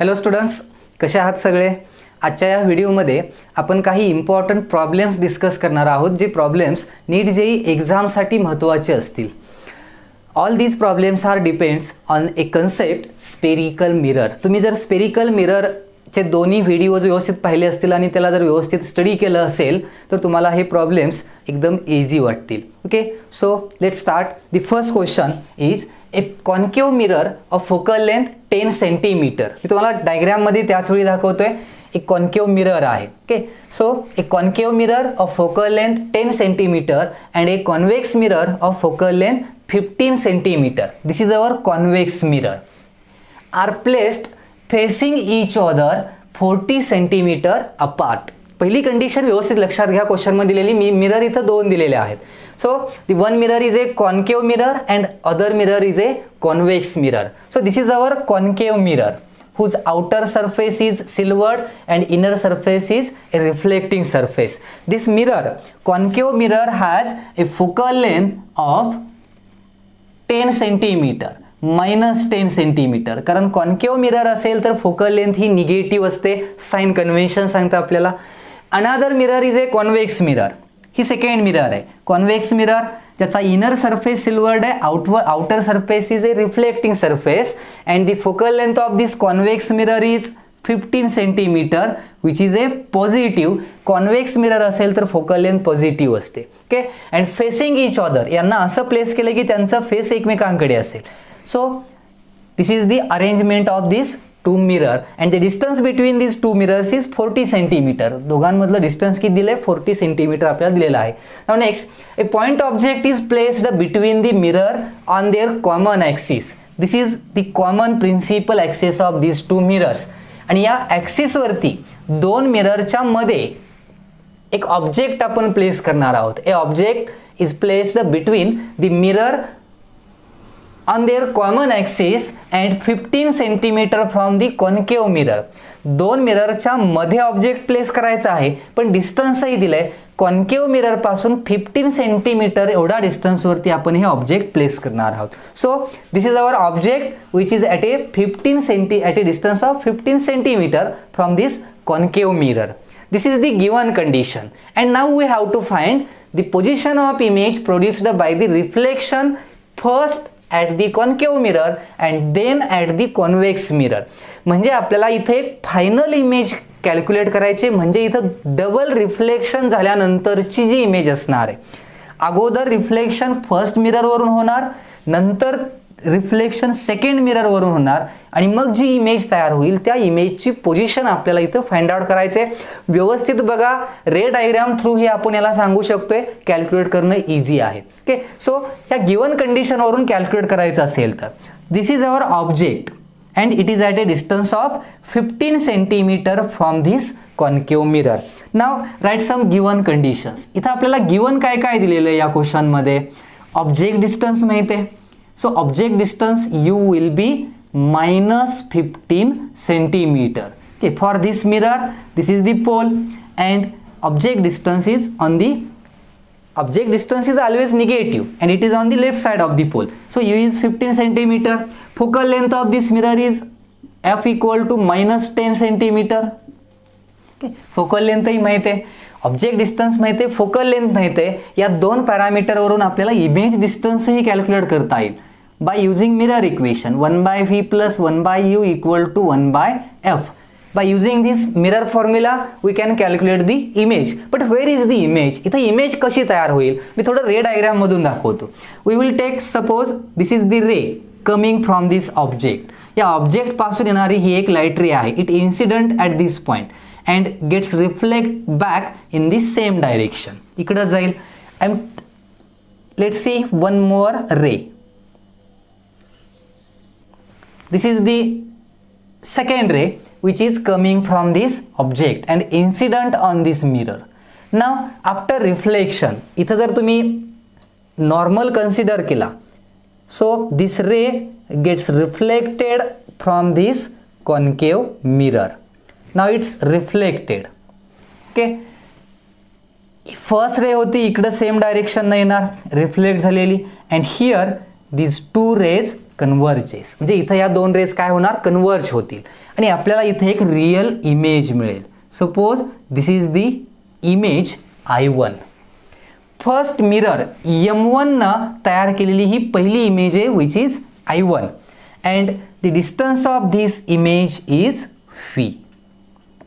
Hello students, कसे आहात सगळे? आजच्या या व्हिडिओमध्ये आपण काही इम्पॉर्टंट प्रॉब्लेम्स डिस्कस करणार आहोत, जे प्रॉब्लेम्स नीट जेई एक्झामसाठी महत्त्वाचे असतील. All these problems are depends on a concept spherical mirror. तुम्ही जर स्पेरिकल मिररचे दोन्ही व्हिडिओज व्यवस्थित पाहिले असतील आणि त्याला जर व्यवस्थित स्टडी केलं असेल तर तुम्हाला हे प्रॉब्लेम्स एकदम इझी वाटतील. Okay, so let's start. The first question is a concave mirror of focal length 10 centimetre. मी तुम्हाला डायग्राममध्ये त्याच वेळी दाखवतोय. एक कॉन्केव मिरर आहे. Okay, so a concave mirror of focal length 10 centimetre and a convex mirror of focal length 15 centimetre. This is our convex mirror. Are placed facing each other 40 centimetre apart. पहिली condition व्यवस्थित लक्षात घ्या. क्वेश्चनमध्ये दिलेली mirror इथं दोन दिलेले आहेत. So the one mirror is a concave mirror and other mirror is a convex mirror. So this is our concave mirror whose outer surface is silvered and inner surface is a reflecting surface. This mirror, concave mirror, has a focal length of 10 centimeter minus 10 centimeter. कारण concave mirror असेल तर focal length ही negative असते. Sign convention सांगतं आपल्याला. Another mirror is a convex mirror. He second mirror आहे. Convex mirror ज्याचा inner surface silvered आहे, outer surface is a reflecting surface and the focal length of this convex mirror is 15 centimetre which is a positive. Convex mirror असेल तर focal length positive असते. Okay, and facing each other, यांना असं place केलं की त्यांचा face एकमेकांकडे असेल. So this is the arrangement of this two mirror and the distance between this two mirrors is 40 centimetre. दोघांमधलं डिस्टन्स किती दिलं आहे? 40 सेंटीमीटर आपल्याला दिलेलं आहे. Now next, a point object is placed between the mirror on their common axis. This is the common principal axis of this two mirrors. आणि या ॲक्सिसवरती दोन मिररच्या मध्ये एक ऑब्जेक्ट आपण प्लेस करणार आहोत. ए object is placed between the mirror on their common axis and 15 centimeter from the concave mirror. दोन मिररच्या मध्ये ऑब्जेक्ट प्लेस करायचा आहे, पण डिस्टन्सही दिलंय. कॉन्केव मिरर पासून 15 सेंटीमीटर एवढा डिस्टन्स वरती आपण हे ऑब्जेक्ट प्लेस करणार आहोत. So this is our object which is at a distance of 15 centimetre from this concave mirror. This is the given condition, and now we have to find the position of image produced by the reflection first at the concave mirror and then at the convex mirror. म्हणजे आपल्याला इथे final image calculate करायचे, म्हणजे इथं double reflection झाल्यानंतरची जी image असणार आहे. अगोदर reflection first मिररवरून होणार, नंतर रिफ्लेक्शन सेकंड मिररवरून होणार, आणि मग जी इमेज तयार होईल त्या इमेजची पोझिशन आपल्याला इथं फाइंड आउट करायचे. व्यवस्थित बघा, रे डायग्राम थ्रू हे आपण याला सांगू शकतोय. कॅल्क्युलेट करणं इझी आहे. ओके, सो ह्या गिवन कंडिशनवरून कॅल्क्युलेट करायचं असेल तर this is our object and it is at a distance of 15 centimetre from this concave mirror. Now write some given conditions. इथं आपल्याला गिवन काय काय दिलेलं आहे या क्वेश्चनमध्ये? ऑब्जेक्ट डिस्टन्स माहिती आहे. So object distance u will be minus 15 centimeter. Okay, for this mirror, this is the pole and object distance is always negative and it is on the left side of the pole. So u is 15 centimeter. Focal length of this mirror is f equal to minus 10 centimeter. Okay, focal length ही माहिती आहे, object distance माहिती आहे, focal length माहिती आहे. या दोन पॅरामीटरवरून आपल्याला image डिस्टन्सही calculate करता येईल by using mirror equation 1/v plus 1/u equal to 1/f. By using this mirror formula we can calculate the image. But where is the image? इथं इमेज कशी तयार होईल? मी थोडं रे डायग्राम मधून दाखवतो. We will take, suppose this is the ray coming from this object. या object पासून येणारी ही एक लाईट रे आहे. It incident at this point and gets reflect back in the same direction. इकडं जाईल. Let's see one more ray. This is the second ray which is coming from this object and incident on this mirror. Now after reflection, इथं जर तुम्ही normal consider केला, so this ray gets reflected from this concave mirror. Now it's reflected. Okay, first ray होती, इकडं same direction नाही येणार, reflect झालेली, and here these two rays converges. म्हणजे इथं या दोन रेज काय होणार, कन्वर्ज होतील आणि आपल्याला इथे एक रियल इमेज मिळेल. Suppose this is the image I1. First mirror M1 न तयार केलेली ही पहिली इमेज आहे which is I1 and the distance of this image is phi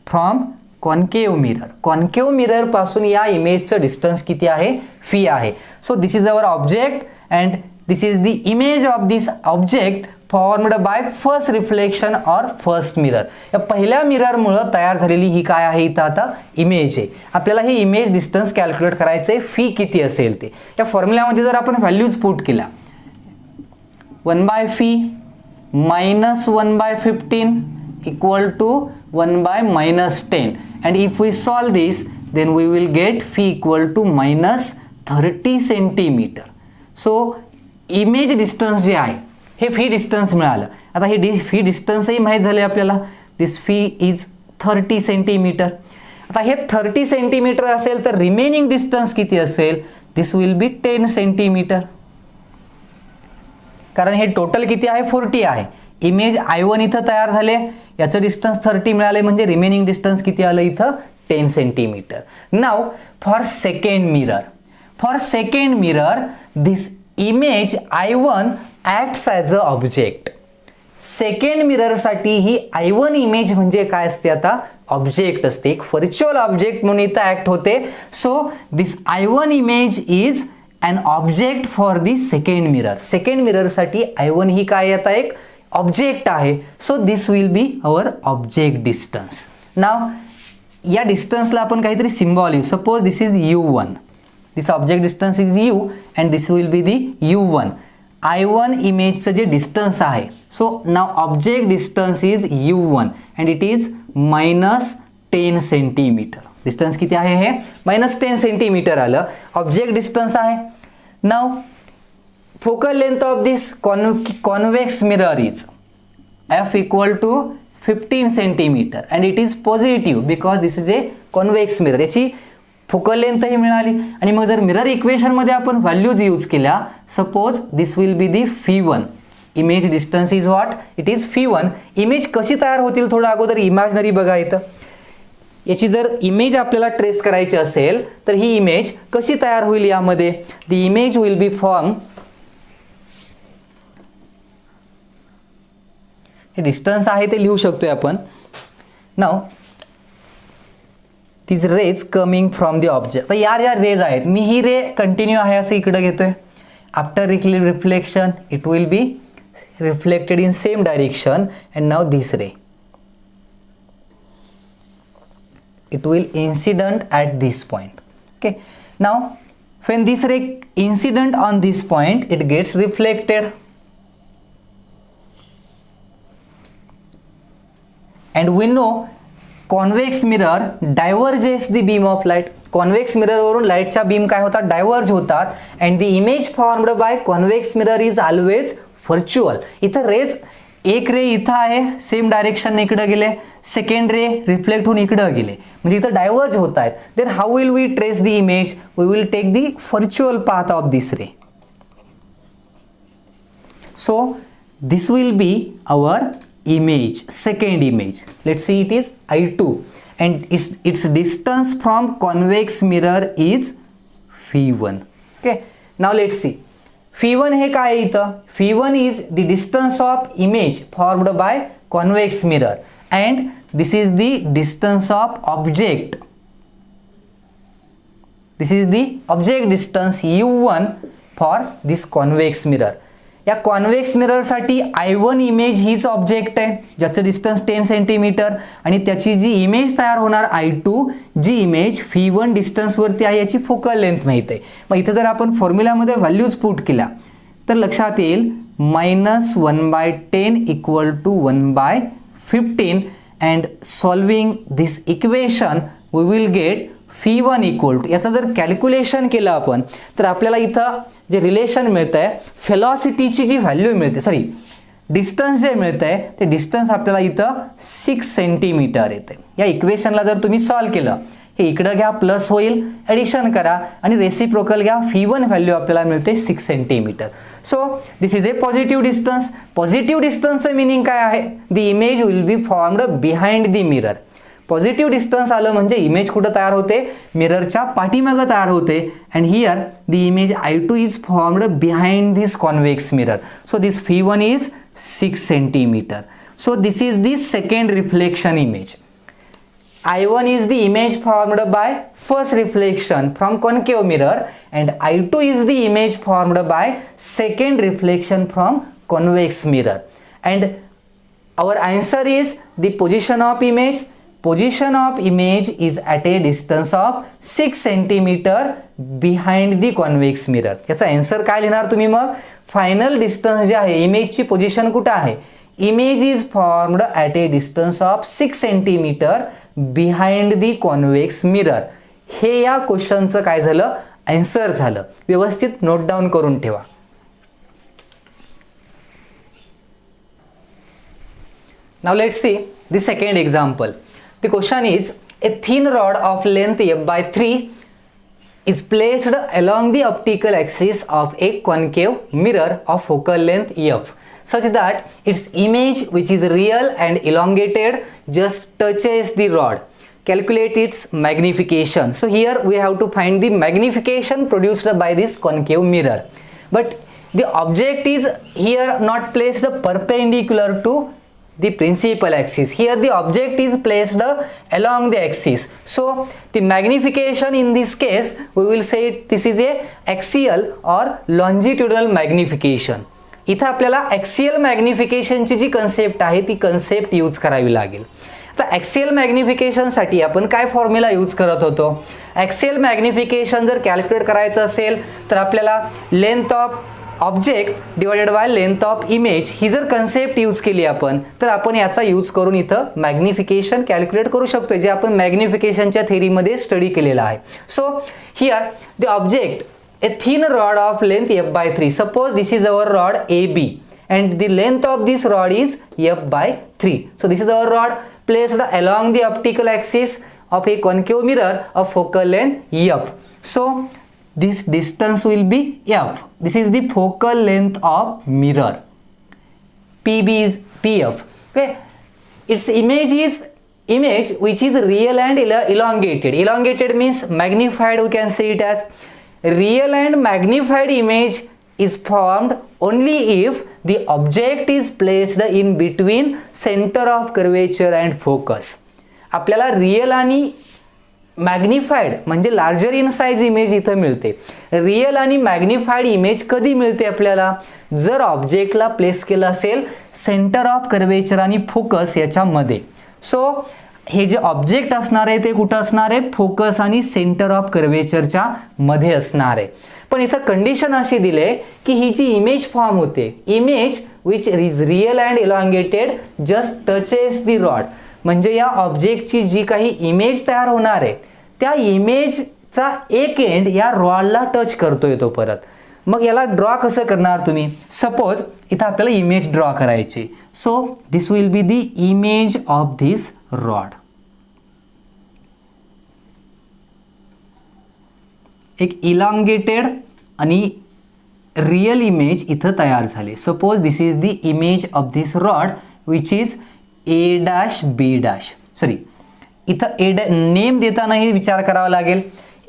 from concave mirror. Concave mirror पासून या इमेजचं डिस्टन्स किती आहे, phi आहे. So this is our object and this is the image of this object formed by first reflection और first mirror. या पहिल्या मिररमुळं तयार झालेली ही काय आहे इथं आता इमेज आहे. आपल्याला हे इमेज डिस्टन्स कॅल्क्युलेट करायचं आहे, फी किती असेल ते. या फॉर्म्युल्यामध्ये जर आपण व्हॅल्यूज पुट केल्या 1/phi minus 1/15 equal to 1/-10 and if we solve this then we will get phi equal to -30 centimeter. So image distance जे आहे हे फी डिस्टन्स मिळालं. आता हे फी डिस्टन्सही माहीत झाले आपल्याला. दिस फी इज 30 सेंटीमीटर. आता हे 30 सेंटीमीटर असेल तर रिमेनिंग डिस्टन्स किती असेल, दिस विल बी 10 सेंटीमीटर. कारण हे टोटल किती आहे 40 आहे. इमेज I1 इथं तयार झाले, याचं डिस्टन्स 30 मिळाले म्हणजे रिमेनिंग डिस्टन्स किती आलं इथं 10 centimetre. Now for second mirror this image I1 acts as a object. Second मिररसाठी ही I1 इमेज म्हणजे काय असते, आता ऑब्जेक्ट असते, एक व्हर्च्युअल ऑब्जेक्ट म्हणून इथं ॲक्ट होते. So this I1 image is an object for the second mirror. Second मिररसाठी I1 ही काय आता एक ऑब्जेक्ट आहे. So this will be our object distance. Now या डिस्टन्सला आपण काहीतरी सिम्बॉल येऊ. Suppose this is U1. This object distance is U and this will be the U1. I1 इमेजचं जे डिस्टन्स आहे, so now object distance is U1 and it is -10 centimetre. Distance किती आहे हे -10 सेंटीमीटर आलं. ऑब्जेक्ट डिस्टन्स आहे. Now focal length of this convex mirror is F equal to 15 centimetre and it is positive because this is a convex mirror. याची focal लेंथही मिळाली. आणि मग जर मिरर इक्वेशनमध्ये आपण व्हॅल्यूज यूज केल्या, suppose this will be the phi1. Image distance is what, it is phi1. Image कशी तयार होतील थोडं अगोदर इमॅजिनरी बघा इथं. याची जर इमेज आपल्याला ट्रेस करायची असेल तर ही इमेज कशी तयार होईल यामध्ये, the image will B form, हे डिस्टन्स आहे ते लिहू शकतोय आपण. नाव these rays coming from the object. तर या रेज आहेत, मी ही रे कंटिन्यू आहे असं इकडे घेतोय. After reflection it will be reflected in same direction and now this ray it will incident at this point. Okay, now when this ray incident on this point it gets reflected and we know convex mirror diverges the beam of light. convex mirror वरून लाईटच्या beam काय होतात, diverge होतात and the image formed by convex mirror is always virtual. इथं raise एक रे इथं आहे, same direction इकडे गेले, सेकंड रे रिफ्लेक्ट होऊन इकडे गेले, म्हणजे इथं डायव्हर्ज होत आहेत. Then how will we trace the image, we will take the virtual path of this ray. So this will be our image, second image. Let's see, it is I2 and its distance from convex mirror is phi1. Okay, now let's see. phi1 हे काय इथं, phi1 is the distance of image formed by convex mirror and this is the distance of object. This is the object distance U1 for this convex mirror. या convex मिररसाठी I1 image हीच object आहे ज्याचं distance 10 centimetre आणि त्याची जी image तयार होणार I2, जी image phi1 डिस्टन्सवरती आहे याची फोकल लेंथ माहीत आहे. मग इथं जर आपण फॉर्म्युल्यामध्ये व्हॅल्यूज पुट केल्या तर लक्षात येईल -1/10 equal to 1/15 and solving this equation we will get phi1 equal to, याचं जर कॅल्क्युलेशन केलं आपण तर आपल्याला इथं जे रिलेशन मिळतं आहे, व्हेलॉसिटीची जी व्हॅल्यू मिळते, डिस्टन्स जे मिळतं आहे ते डिस्टन्स आपल्याला इथं 6 सेंटीमीटर येते. या इक्वेशनला जर तुम्ही सॉल्व केलं, हे इकडं घ्या, प्लस होईल, ॲडिशन करा आणि रेसिप्रोकल घ्या, V1 व्हॅल्यू आपल्याला मिळते 6 centimetre. So this is a positive distance. Positive डिस्टन्सचं मिनिंग काय आहे? The image will be formed behind the mirror. Positive distance आलं म्हणजे इमेज कुठं तयार होते? मिररच्या पाठीमागं तयार होते. And here the image I2 is formed behind this convex mirror. So this V1 is 6 centimetre. So this is the second reflection image. I1 is the image formed by first reflection from concave mirror and I2 is the image formed by second reflection from convex mirror. And our answer is the position of image. Position of image is at a distance of 6 centimeter behind the convex mirror. याचा answer काय लिहिणार तुम्ही मग? Final distance जे आहे, इमेजची position कुठं आहे? Image is formed at a distance of 6 centimeter behind the convex mirror. हे या क्वेश्चनचं काय झालं? आन्सर झालं. व्यवस्थित नोट डाऊन करून ठेवा. Now let's see the second example. The question is a thin rod of length f/3 is placed along the optical axis of a concave mirror of focal length f such that its image, which is real and elongated, just touches the rod. Calculate its magnification. So here we have to find the magnification produced by this concave mirror. But the object is here not placed perpendicular to the principal axis. Here the object is placed along the axis. So the magnification in this case, we will say this is a axial or longitudinal magnification. इथं आपल्याला axial मॅग्निफिकेशनची जी concept आहे ती concept use करावी लागेल. आता axial मॅग्निफिकेशनसाठी आपण काय formula use करत होतो? ॲक्सियल मॅग्निफिकेशन जर कॅल्क्युलेट करायचं असेल तर आपल्याला length of object divided by length of image ही जर कन्सेप्ट यूज केली आपण, तर आपण याचा यूज करून इथं मॅग्निफिकेशन कॅल्क्युलेट करू शकतो, जे आपण मॅग्निफिकेशनच्या थेरीमध्ये स्टडी केलेलं आहे. So here the object, a thin rod of length f/3. Suppose this is our rod AB and the length of this rod is f/3. So this is our rod placed along the optical axis of a concave mirror of focal length f. So this distance will be f. This is the focal length of mirror. PB is PF. Okay. Its image which is real and elongated. Elongated means magnified. We can say it as real and magnified image is formed only if the object is placed in between center of curvature and focus. आपल्याला real आणि magnified म्हणजे larger in size image इथं मिळते. Real आणि magnified image कधी मिळते आपल्याला? जर ऑब्जेक्टला प्लेस केलं असेल सेंटर ऑफ कर्वेचर आणि फोकस याच्यामध्ये. सो हे जे ऑब्जेक्ट असणार आहे ते कुठं असणार आहे? फोकस आणि सेंटर ऑफ कर्वेचरच्या मध्ये असणार आहे. पण इथं कंडिशन अशी दिली की ही जी इमेज फॉर्म होते, image which is real and elongated just touches the rod, म्हणजे या ऑब्जेक्टची जी काही इमेज तयार होणार आहे त्या इमेजचा एक एंड या रॉडला टच करतोय तो परत. मग याला ड्रॉ कसं करणार तुम्ही? सपोज इथं आपल्याला इमेज ड्रॉ करायची. So this will be the image of this rod. एक इलॉंगेटेड आणि रियल इमेज इथं तयार झाले. Suppose this is the image of this rod which is A', sorry इथं नेम देतानाही विचार करावा लागेल.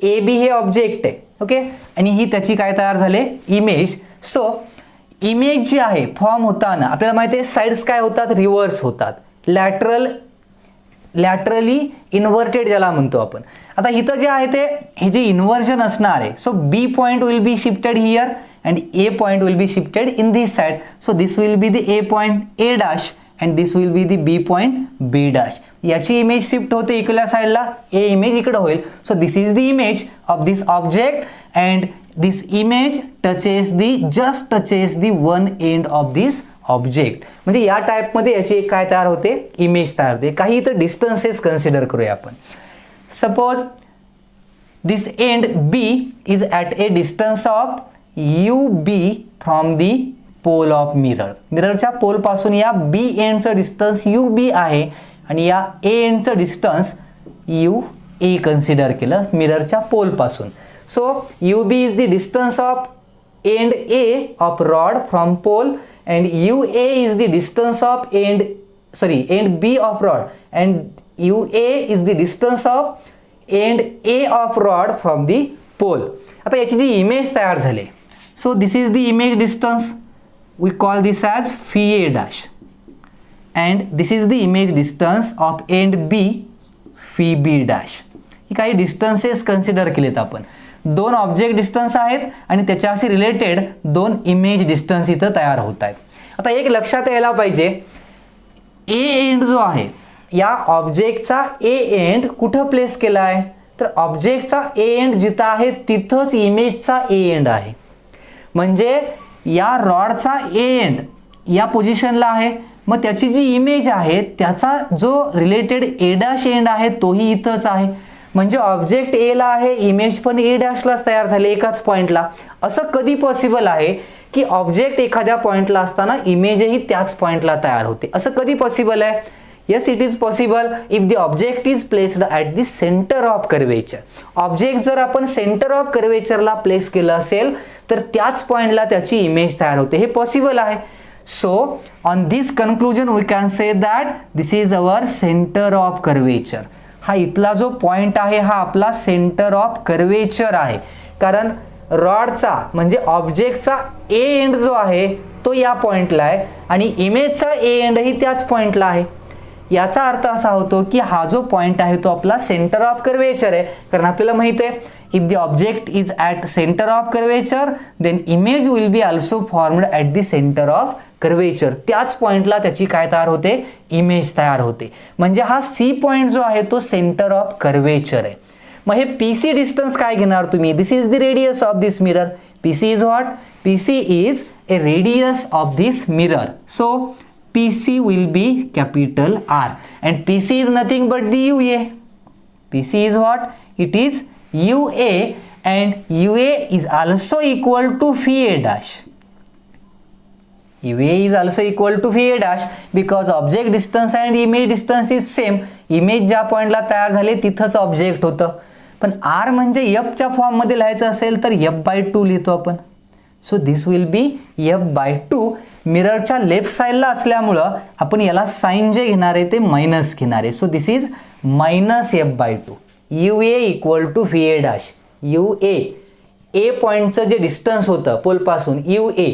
AB हे ऑब्जेक्ट आहे, ओके, आणि ही त्याची काय तयार झाले? इमेज. सो इमेज जी आहे फॉर्म होताना आपल्याला माहिती आहे साइड्स काय होतात? रिव्हर्स होतात. लॅटरली इन्व्हर्टेड ज्याला म्हणतो आपण. आता इथं जे आहे ते हे जे इन्व्हर्जन असणार आहे. So B point will be shifted here and A point will be shifted in this side. So this will be the A point A' and this will be the B point B'. याची image shift होते इकडल्या साइडला, A image इकडे होईल. So this is the image of this object and this image just touches the one end of this object. म्हणजे या टाईपमध्ये याची एक काय तयार होते? इमेज तयार होते. काही इथं डिस्टन्सेस कन्सिडर करूया आपण. Suppose this end B is at a distance of UB from the pole of mirror. मिररच्या पोल पासून या B एंडचं डिस्टन्स UB आहे आणि या A एंडचं डिस्टन्स UA ए कन्सिडर केलं मिररच्या पोलपासून. So U B is the distance of end A of rod from pole and U A is the distance of end B of rod and U A is the distance of end A of rod from the pole. आता याची जी image तयार झाली, so this is the image distance, we call this as phi A dash and this is the image distance of end B phi B dash. ही काही distances consider केलेत आपण. दोन ऑब्जेक्ट डिस्टन्स आहेत आणि त्याच्याशी रिलेटेड दोन इमेज डिस्टन्स इथं तयार होत आहेत. आता एक लक्षात यायला पाहिजे, ए एंड जो आहे या ऑब्जेक्टचा ए एंड कुठं प्लेस केला आहे, तर ऑब्जेक्टचा ए एंड जिथं आहे तिथंच इमेजचा ए एंड आहे. म्हणजे या रॉडचा ए एंड या पोझिशनला आहे, मग त्याची जी इमेज आहे त्याचा जो रिलेटेड ए डॅश एंड आहे तोही इथंच आहे. म्हणजे ऑब्जेक्ट एला आहे, इमेज पण ए डॅशलाच तयार झाले एकाच पॉईंटला. असं कधी पॉसिबल आहे की ऑब्जेक्ट एखाद्या पॉईंटला असताना इमेजही त्याच पॉईंटला तयार होते? असं कधी पॉसिबल आहे? Yes, it is possible if the object is placed at the centre of curvature. Object जर आपण सेंटर ऑफ कर्वेचरला प्लेस केलं असेल तर त्याच पॉईंटला त्याची इमेज तयार होते. हे पॉसिबल आहे. So on this conclusion we can say that this is our centre of curvature. हा इथला जो पॉइंट आहे हा आपला सेंटर ऑफ कर्वेचर आहे, कारण रॉडचा म्हणजे ऑब्जेक्टचा ए एंड जो आहे तो या पॉइंटला आहे आणि इमेजचा ए एंडही त्याच पॉइंटला आहे. याचा अर्थ असा होतो की हा जो पॉइंट आहे तो आपला सेंटर ऑफ कर्वेचर आहे, कारण आपल्याला माहित आहे if the object is at centre of curvature then image will be also formed at the centre of curvature. त्याच पॉइंटला त्याची काय तयार होते? इमेज तयार होते. म्हणजे हा सी पॉइंट जो आहे तो सेंटर ऑफ कर्वेचर आहे. मग हे पी सी डिस्टन्स काय घेणार तुम्ही? This is the radius of this mirror. P C is what? P C is a radius of this mirror. So PC will be capital R and PC is nothing but the UA. PC is what? It is UA and UA is also equal to phi A dash. UA is also equal to phi A dash because object distance and image distance is same. Image ज्या पॉइंटला तयार झाले तिथंच object होतं. पण R म्हणजे F च्या form मध्ये लिहायचं असेल तर F/2 लिहितो आपण. So this will be F/2. मिररच्या लेफ्ट साईडला असल्यामुळं आपण याला साइन जे घेणार आहे ते मायनस घेणार आहे. So this is minus F/2. UA equal to phi A dash. UA A पॉईंटचं जे डिस्टन्स होतं पोलपासून UA,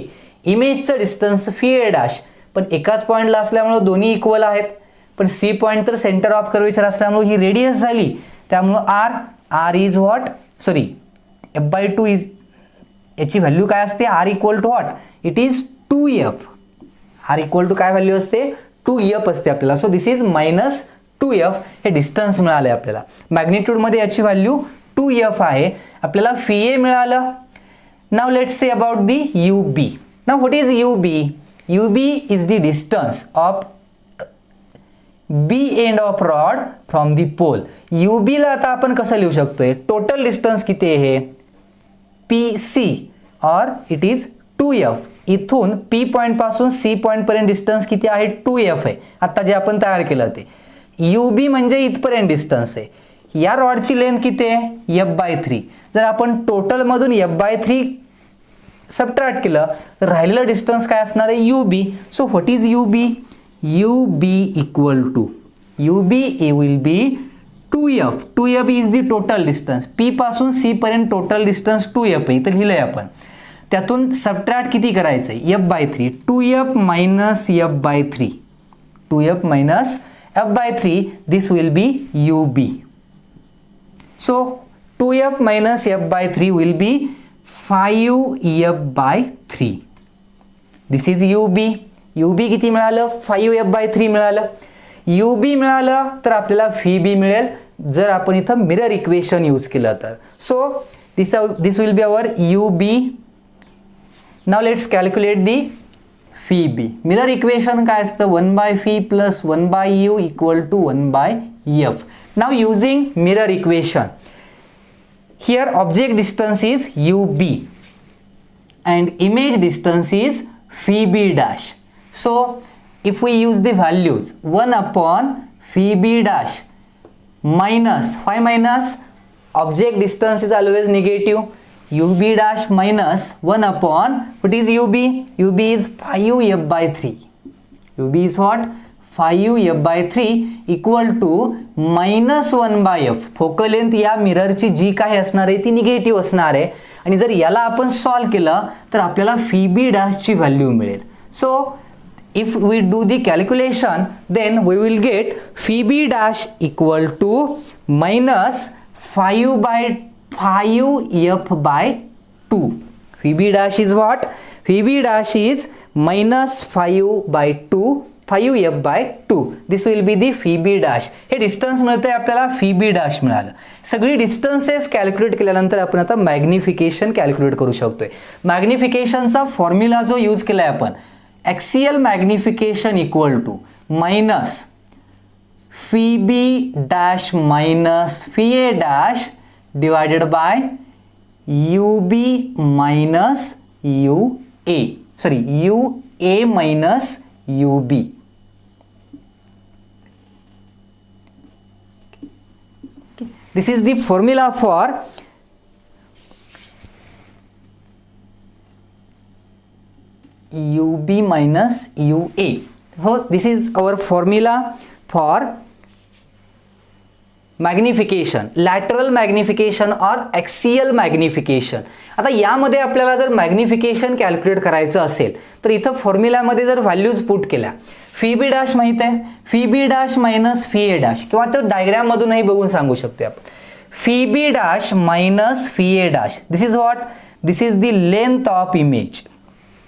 इमेजचं डिस्टन्स फी ए डॅश. पण एकाच पॉईंटला असल्यामुळं दोन्ही इक्वल आहेत. पण सी पॉईंट तर सेंटर ऑफ कर्वेचर असल्यामुळे ही रेडियस झाली, त्यामुळं R is what? Sorry, F/2 is, याची व्हॅल्यू काय असते? R equal to what? It is 2F. R equal to काय व्हॅल्यू असते? 2F असते आपल्याला. So this is minus 2F. हे डिस्टन्स मिळाले आपल्याला. मॅग्निट्यूडमध्ये याची व्हॅल्यू 2F आहे. आपल्याला फी ए मिळालं. Now let's say about the UB. Now what is UB? UB is the distance of B end of rod from the pole. UB ला आता आपण कसं लिहू शकतोय? टोटल डिस्टन्स किती आहे? PC और इट इज 2F. इथून P पॉइंट पासून C पॉइंट पर्यंत डिस्टन्स किती आहे? 2F आहे. आता जे आपण तयार केलं ते UB म्हणजे इथपर्यंत डिस्टन्स आहे. या रॉडची लेंथ किती आहे? F/3. जर आपण टोटल मधून F/3 सबट्रॅक्ट केलं तर राहिलेलं डिस्टन्स काय असणार आहे? UB. So what is UB? UB equal to UB will be 2F. 2F is the total distance. P पासून C पर्यंत टोटल डिस्टन्स 2F आहे. तर लिहिलंय आपण. त्यातून सबट्रॅक्ट किती करायचं आहे? F/3. 2F minus F/3. 2F minus F/3. This will B UB. So 2F minus F/3 will be 5F/3. This is UB. UB किती मिळालं? 5F/3 मिळालं. UB मिळालं तर आपल्याला फी बी मिळेल जर आपण इथं मिरर इक्वेशन यूज केलं तर. So this will be our UB. Now let's calculate the phi B. Mirror equation काय असतं? 1/φ plus 1/u equal to 1/f. Now using mirror equation, here object distance is UB and image distance is phi b dash. So if we use the values 1 upon phi b dash minus, why minus? Object distance is always negative. UB dash minus 1 upon, what is UB? UB is 5f by 3. UB is what? 5f by 3 equal to minus 1 by f. Focal length या मिररची जी काही असणार आहे ती negative असणार आहे आणि जर याला आपण सॉल्व केलं तर आपल्याला फी बी डॅशची व्हॅल्यू मिळेल. So if we do the calculation, then we will get phi b dash equal to minus 5 by 5f by 2. Phi b dash is what? Phi b dash is minus 5 by 2, 5f by 2. This will be the phi b dash. हे distance मिळतंय आपल्याला, phi b dash मिळालं. सगळी distances calculate केल्यानंतर आपण आता magnification calculate करू शकतोय. मॅग्निफिकेशनचा फॉर्म्युला जो यूज केलाय आपण, axial magnification equal to minus phi b dash minus phi a dash divided by ub minus ua, sorry, ua minus ub. This is the formula for UB minus UA. So this is our formula for magnification, lateral magnification or axial magnification. आता यामध्ये आपल्याला जर magnification calculate करायचं असेल तर इथं फॉर्म्युलामध्ये जर व्हॅल्यूज पुट केल्या, फी बी डॅश माहित आहे, phi B dash minus phi A dash, किंवा तो डायग्राम मधूनही बघून सांगू शकतो आपण. Phi B dash minus phi A dash, this is what? This is the length of image.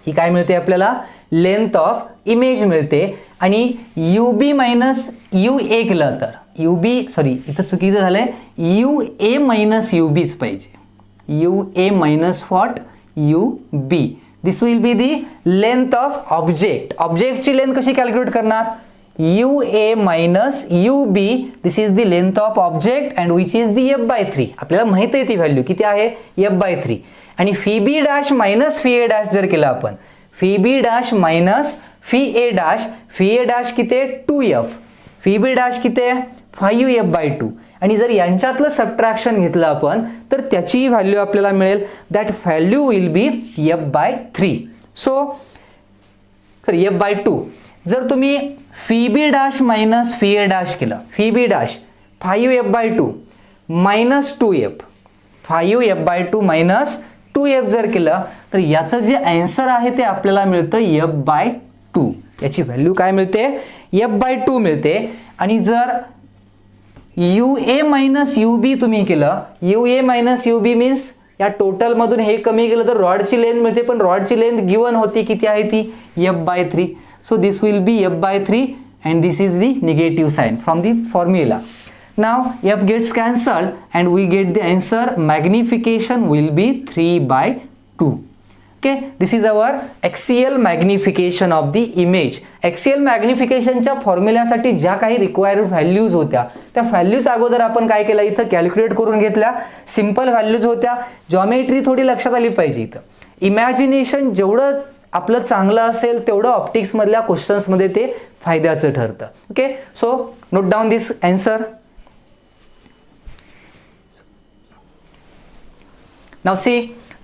ही काय मिळते आपल्याला? लेंथ ऑफ इमेज मिळते. आणि U B minus U A केलं तर यू बी, सॉरी इथं चुकीचं झालंय, U A minus U beach पाहिजे. U A minus what? U B. This will be the length of object. ऑब्जेक्टची लेंथ कशी कॅल्क्युलेट करणार? U A minus U B, this is the length of object and which is the F by 3. आपल्याला माहिती आहे ती value किती आहे, F by 3. आणि phi B dash minus phi A dash जर केलं आपण, phi B dash minus phi A dash, phi A dash किती आहे? 2f, फी बी डॅश किती आहे? 5f by 2. आणि जर यांच्यातलं सबट्रॅक्शन घेतलं आपण तर त्याची व्हॅल्यू आपल्याला मिळेल, that value will be f by 3. So sorry f by 2. जर तुम्ही phi B dash minus phi A dash केलं, phi B dash 5f by 2 minus 2f, 5f by 2 minus 2f जर केलं तर याचं जे आन्सर आहे ते आपल्याला मिळतं f बाय 2. याची व्हॅल्यू काय मिळते? f बाय 2 मिळते. आणि जर U A minus U B तुम्ही केलं, U A minus U B means या टोटल मधून हे कमी केलं तर रॉडची लेंथ मिळते, पण रॉडची लेंथ गिवन होती किती आहे ती? f by 3. So this will be f by 3 and this is the negative sign from the formula. Now f gets cancelled and we get the answer, magnification will be 3 by 2. Okay, this is our axial magnification of the image. Axial magnification च्या फॉर्म्युल्यासाठी ज्या काही required values होत्या त्या values अगोदर आपण काय केलं, इथं कॅल्क्युलेट करून घेतल्या. सिंपल व्हॅल्यूज होत्या, जॉमेट्री थोडी लक्षात आली पाहिजे. इथं इमॅजिनेशन जेवढं आपलं चांगलं असेल तेवढं ऑप्टिक्स मधल्या क्वेश्चन्स मध्ये ते फायद्याचं ठरतं. Okay, so note down this answer. Now see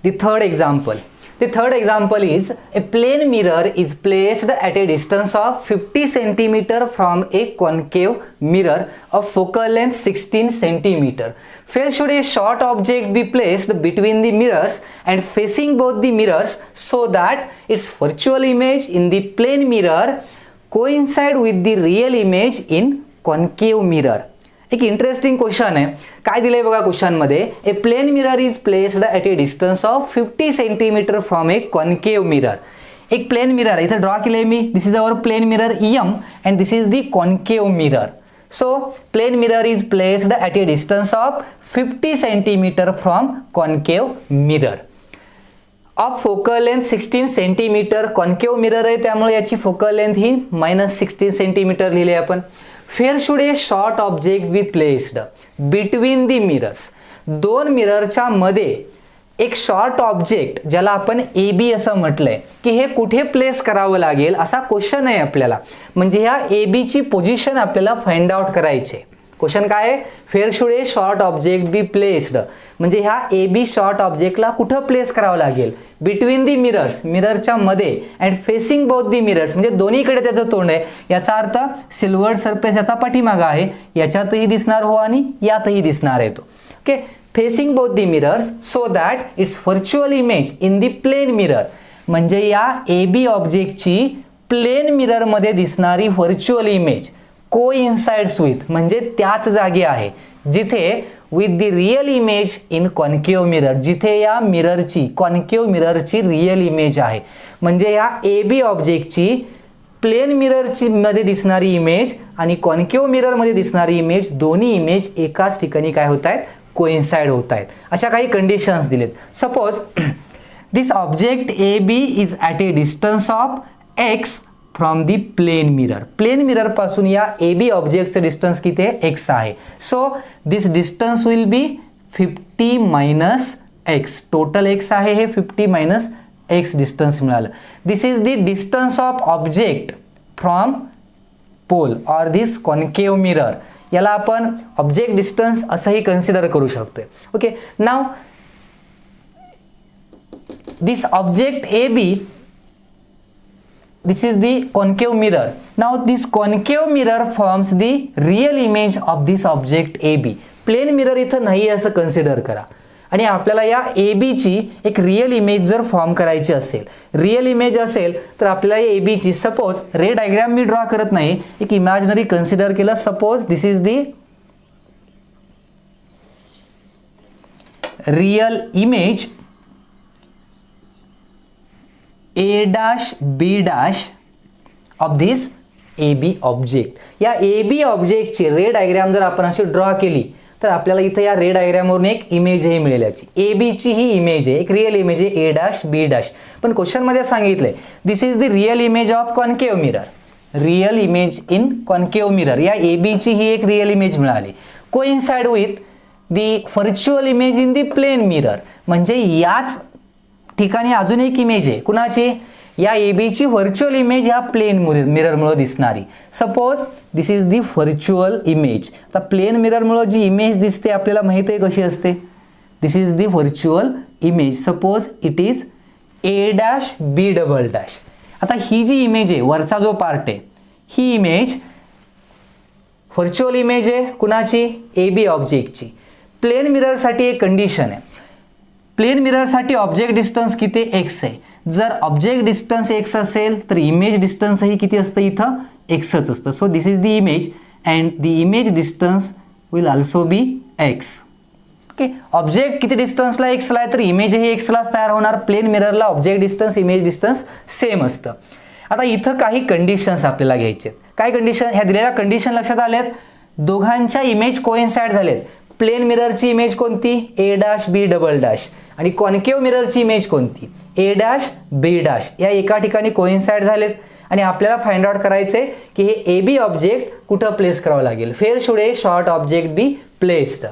the third example. The third example is a plane mirror is placed at a distance of 50 cm from a concave mirror of focal length 16 cm. Where should a short object be placed between the mirrors and facing both the mirrors so that its virtual image in the plane mirror coincide with the real image in concave mirror? एक interesting question आहे. काय दिलंय बघा question मध्ये, a plane mirror is placed at a distance of 50 centimetre from a concave mirror. एक plane mirror इथं draw केलंय मी. This is our plane mirror M and this is the concave mirror. So plane mirror is placed at a distance of 50 centimetre from concave mirror of focal length 16 centimetre. Concave mirror आहे त्यामुळे याची focal length ही -16 centimetre लिहिली आपण. Where should a short object be placed between the mirrors? दोन मिररच्या मध्ये एक short object ज्याला आपण ए बी असं म्हटलंय की हे कुठे प्लेस करावं लागेल असा क्वेश्चन आहे आपल्याला. म्हणजे ह्या ए बी ची पोझिशन आपल्याला फाइंड आउट करायची. क्वेश्चन काय आहे, fair should A short object be placed, म्हणजे ह्या ए बी शॉर्ट ऑब्जेक्टला कुठं प्लेस करावं लागेल, बिटवीन दी मिरर्स, मिररच्या मध्ये, and facing both the mirrors, म्हणजे दोन्हीकडे त्याचं तोंड आहे. याचा अर्थ सिल्वर्ड सरफेस याचा पाठीमागा आहे, याच्यातही दिसणार हो आणि यातही दिसणार आहे तो. Okay, facing both the mirrors so that it's virtual image in the plane mirror, म्हणजे या ए बी ऑब्जेक्टची प्लेन मिररमध्ये दिसणारी व्हर्च्युअल इमेज कोइन्साइड्स विथ, म्हणजे त्याच जागी आहे जिथे with the real image in concave mirror, जिथे या मिररची कॉन्केव मिररची रिअल इमेज आहे. म्हणजे या ए बी ऑब्जेक्टची प्लेन मिररची मध्ये दिसणारी इमेज आणि कॉन्केव मिररमध्ये दिसणारी इमेज, दोन्ही इमेज एकाच ठिकाणी काय होत आहेत, कोइन्साइड होत आहेत. अशा काही कंडिशन्स दिलेत. Suppose this object A B is at a distance of X from the plane mirror, plane mirror पासून या ए बी ऑब्जेक्टचं डिस्टन्स किती आहे, एक्स आहे. So this distance will be 50 minus X, total X आहे, हे 50 minus X distance मिळालं. This is the distance of object from pole or this concave mirror, याला आपण ऑब्जेक्ट डिस्टन्स असंही कन्सिडर करू शकतोय. Okay, now this object A B, this is the concave mirror. Now this concave mirror forms the real image of this object AB. Plane mirror इथं नाही असं consider करा आणि आपल्याला या ए बीची एक रिअल इमेज जर फॉर्म करायची असेल, रिअल इमेज असेल तर आपल्याला ए बीची, सपोज रे डायग्राम मी ड्रॉ करत नाही, एक इमॅजिनरी कन्सिडर केलं. Suppose this is the real image A dash B dash of this AB object. या AB ऑब्जेक्टची रे डायग्राम जर आपण अशी ड्रॉ केली तर आपल्याला इथे या रे डायग्रामवरून एक इमेज ही मिळेल. याची ए बीची ही इमेज आहे, एक रिअल इमेज आहे ए डॅश बी डॅश. पण क्वेश्चनमध्ये सांगितलंय this is the real image of concave mirror, real image in concave mirror. या ए बीची ही एक रिअल इमेज मिळाली coincide with the virtual image in the plane mirror, म्हणजे याच ठिकाणी अजून एक इमेज आहे कुणाची, या ए बीची व्हर्च्युअल इमेज ह्या प्लेन मिररमुळे दिसणारी. Suppose this is the virtual image. आता प्लेन मिररमुळे जी इमेज दिसते आपल्याला माहिती आहे कशी असते, this is the virtual image. Suppose it is A dash B double dash. आता ही जी इमेज आहे, वरचा जो पार्ट आहे, ही इमेज व्हर्च्युअल इमेज आहे कुणाची, ए बी ऑब्जेक्टची. प्लेन मिररसाठी एक कंडिशन आहे, प्लेन मिररसाठी ऑब्जेक्ट डिस्टन्स किती, एक्स आहे. जर ऑब्जेक्ट डिस्टन्स एक्स असेल तर इमेज डिस्टन्सही किती असतं, इथं एक्सच असतं. So this is the image and the image distance will also be X. Okay, object किती डिस्टन्सला एक्सला आहे तर इमेजही एक्सलाच तयार होणार. प्लेन मिररला object distance image distance same असतं. आता इथं काही कंडिशन्स आपल्याला घ्यायचे आहेत. काय कंडिशन, ह्या दिलेल्या कंडिशन लक्षात आल्यात, दोघांच्या इमेज कोइन्साइड झालेत. प्लेन मिररची इमेज कोणती, A dash B double dash, आणि कॉन्केव मिररची इमेज कोणती, ए डॅश बी डॅश. या एका ठिकाणी कोइन्साइड झालेत आणि आपल्याला फाइंड आउट करायचे की हे ए बी ऑब्जेक्ट कुठं प्लेस करावं लागेल. Fair should A short object be placed.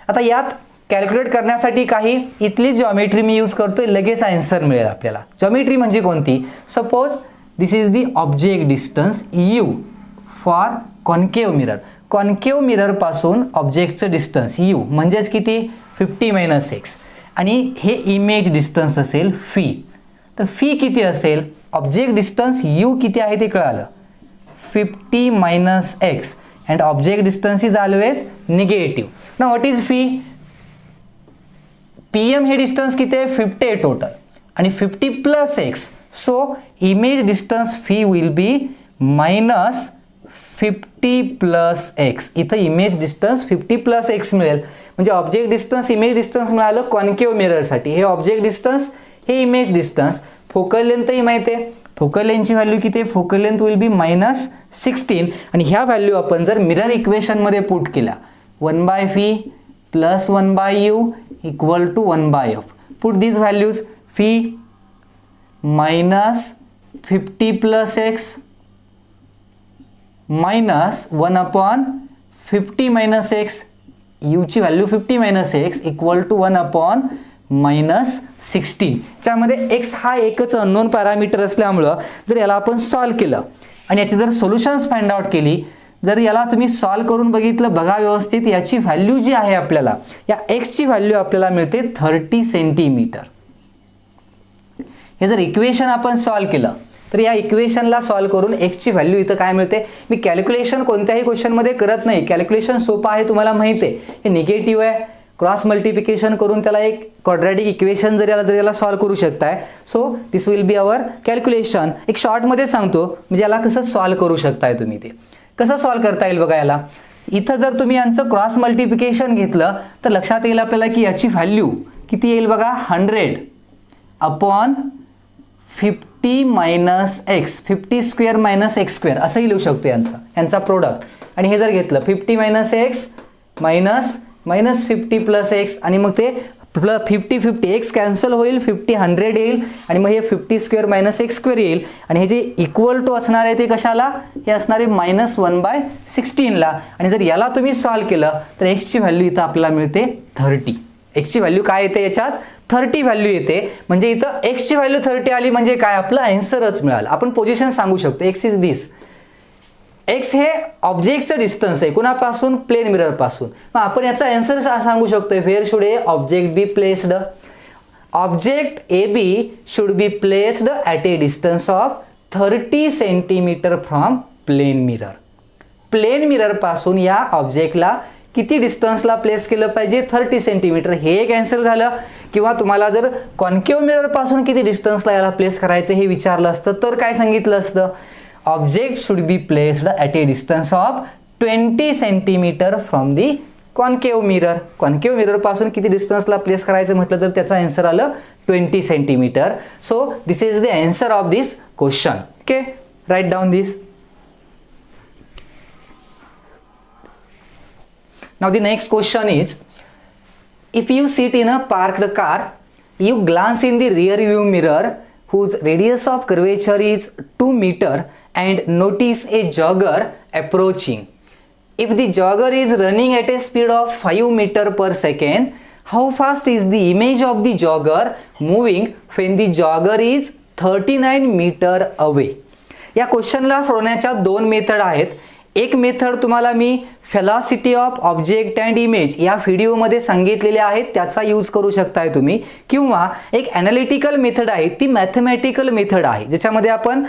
आता यात कॅल्क्युलेट करण्यासाठी काही इथली जॉमेट्री मी यूज करतोय, लगेच आन्सर मिळेल आपल्याला. जॉमेट्री म्हणजे कोणती, suppose this is the object distance you for concave mirror. Concave mirror पासून ऑब्जेक्टचं डिस्टन्स यू म्हणजेच किती, 50 मायनस एक्स, आणि हे इमेज डिस्टन्स असेल फी. तर फी किती असेल, ऑब्जेक्ट डिस्टन्स यू किती आहे ते कळालं, 50 minus X, and object distance is always negative. ना what is phi, P M हे डिस्टन्स किती आहे, 50 आहे टोटल, आणि 50 plus X. So image distance phi will be minus 50 plus X. इथं इमेज डिस्टन्स 50 प्लस एक्स मिळेल, म्हणजे ऑब्जेक्ट डिस्टन्स इमेज डिस्टन्स मिळालं कॉन्केव मिररसाठी. हे ऑब्जेक्ट डिस्टन्स, हे इमेज डिस्टन्स. फोकल लेंथही माहिती आहे, फोकल लेंथची व्हॅल्यू किती आहे, focal length will be minus 16, आणि ह्या व्हॅल्यू आपण जर मिरर इक्वेशनमध्ये पुट केल्या, 1 phi plus 1 U equal to 1 F. Put these values, phi minus 50 plus X minus 1/50 minus X, यूची व्हॅल्यू 50 मायनस एक्स इक्वल टू 1/-16. त्यामध्ये एक्स हा एकच अननोन पॅरामीटर असल्यामुळं जर याला आपण सॉल्व केलं आणि याची जर सोल्युशन्स फाइंड आउट केली जर याला तुम्ही सॉल्व करून बघितलं, बघा व्यवस्थित, याची व्हॅल्यू जी आहे आपल्याला, या एक्सची व्हॅल्यू आपल्याला मिळते 30 सेंटीमीटर. हे जर इक्वेशन आपण सॉल्व केलं तर या इक्वेशनला सॉल्व करून एक्सची व्हॅल्यू इथं काय मिळते. मी कॅल्क्युलेशन कोणत्याही क्वेश्चनमध्ये करत नाही, कॅल्क्युलेशन सोपं आहे, तुम्हाला माहिती आहे. हे निगेटिव्ह आहे, क्रॉस मल्टिप्लिकेशन करून त्याला एक क्वाड्रॅटिक इक्वेशन जर याला सॉल्व करू शकताय. So this will be our calculation. एक शॉर्टमध्ये सांगतो, म्हणजे याला कसं सॉल्व करू शकताय तुम्ही. ते कसं सॉल्व करता येईल बघा. याला इथं जर तुम्ही यांचं क्रॉस मल्टिप्लिकेशन घेतलं तर लक्षात येईल आपल्याला की याची व्हॅल्यू किती येईल बघा. 100 upon 50 minus x, 50 square minus x square असंही लिहू शकतो यांचा प्रोडक्ट. आणि हे जर घेतलं 50 minus x minus 50 plus x, आणि मग ते 50 एक्स कॅन्सल होईल, 50 100 येईल, आणि मग हे 50 स्क्वेअर मायनस एक्स स्क्वेअर येईल. आणि हे जे इक्वल टू असणार आहे ते कशाला, हे असणार आहे -1/16ला. आणि जर याला तुम्ही सॉल्व केलं तर एक्सची व्हॅल्यू इथं आपल्याला मिळते 30. एक्सची व्हॅल्यू काय येते याच्यात, 30 व्हॅल्यू येते. म्हणजे इथं एक्सची व्हॅल्यू 30 आली म्हणजे काय, आपलं आन्सरच मिळालं. आपण पोझिशन सांगू शकतो, एक्स इज दिस. एक्स हे ऑब्जेक्टचं डिस्टन्स आहे कुणापासून, प्लेन मिरर पासून. मग आपण याचा आन्सर सांगू शकतोय, where should a object be placed. Object A B should be placed at a distance of 30 centimetre from plane mirror. Plane mirror पासून या ऑब्जेक्टला किती डिस्टन्सला प्लेस केलं पाहिजे, 30 सेंटीमीटर. हे एक आन्सर झालं. किंवा तुम्हाला जर कॉन्केव्ह मिरर पासून किती डिस्टन्सला याला प्लेस करायचं हे विचारलं असतं तर काय सांगितलं असतं, object should be placed at a distance of 20 centimetre from the concave mirror. Concave mirror पासून किती डिस्टन्सला प्लेस करायचं म्हटलं तर त्याचं आन्सर आलं 20 centimetre. So this is the answer of this question. Okay, right down this. Now the next question is, if you sit in a parked car, you glance in the rear view mirror whose radius of curvature is 2 meter and notice a jogger approaching. If the jogger is running at a speed of 5 meter per second, how fast is the image of the jogger moving when the jogger is 39 meter away? या क्वेश्चनला सोडवण्याच्या दोन method आहेत. एक method तुम्हाला मी velocity of object and image या व्हिडिओमध्ये सांगितलेले आहेत, त्याचा यूज करू शकताय तुम्ही. किंवा एक ॲनालिटिकल मेथड आहे, ती मॅथमॅटिकल मेथड आहे, ज्याच्यामध्ये आपण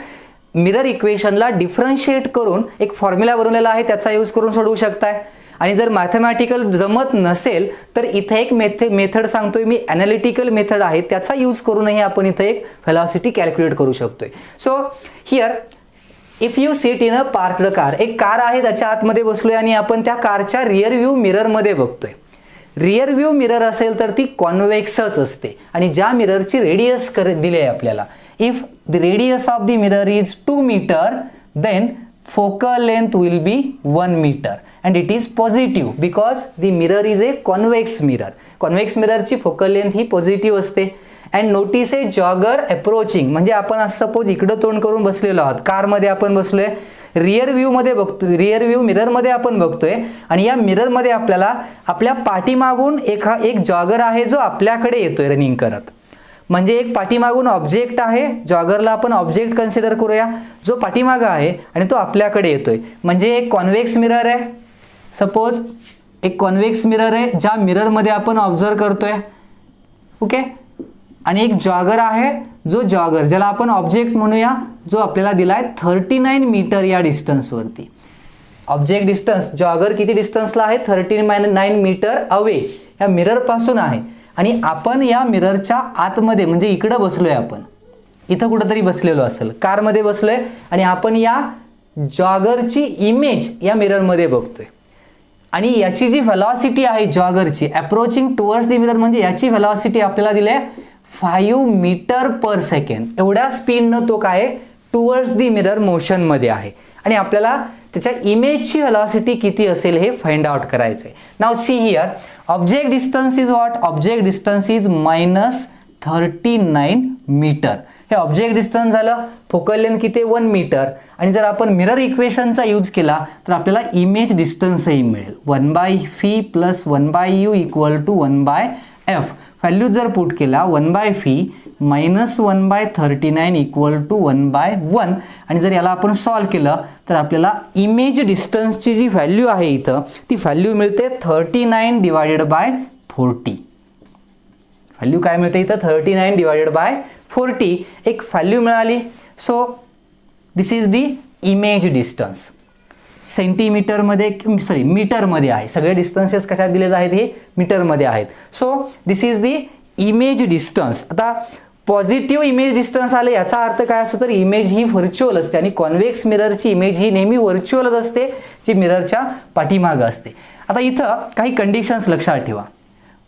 मिरर इक्वेशनला डिफरन्शिएट करून एक फॉर्म्युला बनवलेला आहे, त्याचा यूज करून सोडवू शकताय. आणि जर मॅथमॅटिकल जमत नसेल तर इथे एक मेथड सांगतोय मी, ॲनालिटिकल मेथड आहे, त्याचा यूज करूनही आपण इथे एक व्हेलॉसिटी कॅल्क्युलेट करू शकतोय. So here if you seat in a parked car, एक कार आहे त्याच्या आतमध्ये बसलोय आणि आपण त्या कारच्या रिअर व्ह्यू मिररमध्ये बघतोय. रिअर व्ह्यू मिरर असेल तर ती कॉन्व्हेक्सच असते आणि ज्या मिररची रेडियस दिली आहे आपल्याला, if the radius of the mirror is 2 metre then focal length will be 1 meter and it is positive because the mirror is a convex mirror. Convex mirror ची focal length ही positive असते. and notice a jogger approaching, म्हणजे आपण असं suppose इकडं तोंड करून बसलेलो आहोत, कारमध्ये आपण बसलोय, रिअर व्ह्यू मध्ये बघतोय, रिअर व्ह्यू मिरर मध्ये आपण बघतोय आणि या मिरर मध्ये आपल्याला आपल्या पाठीमागून एक जॉगर आहे जो आपल्याकडे येतोय रनिंग करत. म्हणजे एक पाठीमागून ऑब्जेक्ट आहे, जॉगरला आपण ऑब्जेक्ट कन्सिडर करूया, जो पाठीमागा आहे आणि तो आपल्याकडे येतोय. म्हणजे एक कॉन्व्हेक्स मिरर आहे, सपोज एक कॉन्व्हेक्स मिरर आहे ज्या मिरर मध्ये आपण ऑब्झर्व करतोय. ओके, आणि एक जॉगर आहे, जो जॉगर ज्याला आपण ऑब्जेक्ट म्हणूया, जो आपल्याला दिलाय 39 मीटर या डिस्टन्स वरती. ऑब्जेक्ट डिस्टन्स, जॉगर किती डिस्टन्सला आहे, 39 मीटर अवे या मिरर पासून आहे. आणि आपण या मिररच्या आतमध्ये म्हणजे इकडे बसलोय, आपण इथं कुठेतरी बसलेलो असेल, कारमध्ये बसलोय आणि आपण या जॉगरची इमेज या मिररमध्ये बघतोय. आणि याची जी व्हेलॉसिटी आहे जॉगरची अप्रोचिंग टुवर्ड्स द मिरर, म्हणजे याची व्हेलॉसिटी आपल्याला दिली आहे 5 मीटर पर सेकंड. एवढ्या स्पीडनं तो काय टुवर्ड्स द मिरर मोशनमध्ये आहे आणि आपल्याला त्याच्या इमेजची व्हेलॉसिटी किती असेल हे फाइंड आउट करायचं आहे. Now see here, object distance is what, object distance is -39 metre. हे ऑब्जेक्ट डिस्टन्स झालं, फोकल लेंथ किती 1 मीटर. आणि जर आपण मिरर इक्वेशनचा यूज केला तर आपल्याला इमेज डिस्टन्सही मिळेल, 1/v + 1/u = 1/39. एफ व्हॅल्यू जर पुट केला 1/φ मायनस 1/39 इक्वल टू 1/1 आणि जर याला आपण सॉल्व केलं तर आपल्याला इमेज डिस्टन्सची जी व्हॅल्यू आहे इथं ती व्हॅल्यू मिळते 39 डिवायडेड बाय 40. व्हॅल्यू काय मिळते इथं 39 डिवायडेड बाय 40 एक व्हॅल्यू मिळाली. So this is the image distance. सेंटीमीटरमध्ये सॉरी मीटरमध्ये आहे, सगळे डिस्टन्सेस कशात दिलेले आहेत हे मीटरमध्ये आहेत. So this is the image distance. आता पॉझिटिव्ह इमेज डिस्टन्स आले याचा अर्थ काय असतो तर इमेज ही व्हर्च्युअल असते आणि कॉन्व्हेक्स मिररची इमेज ही नेहमी व्हर्च्युअलच असते जी मिररच्या पाठीमागं असते. आता इथं काही कंडिशन्स लक्षात ठेवा.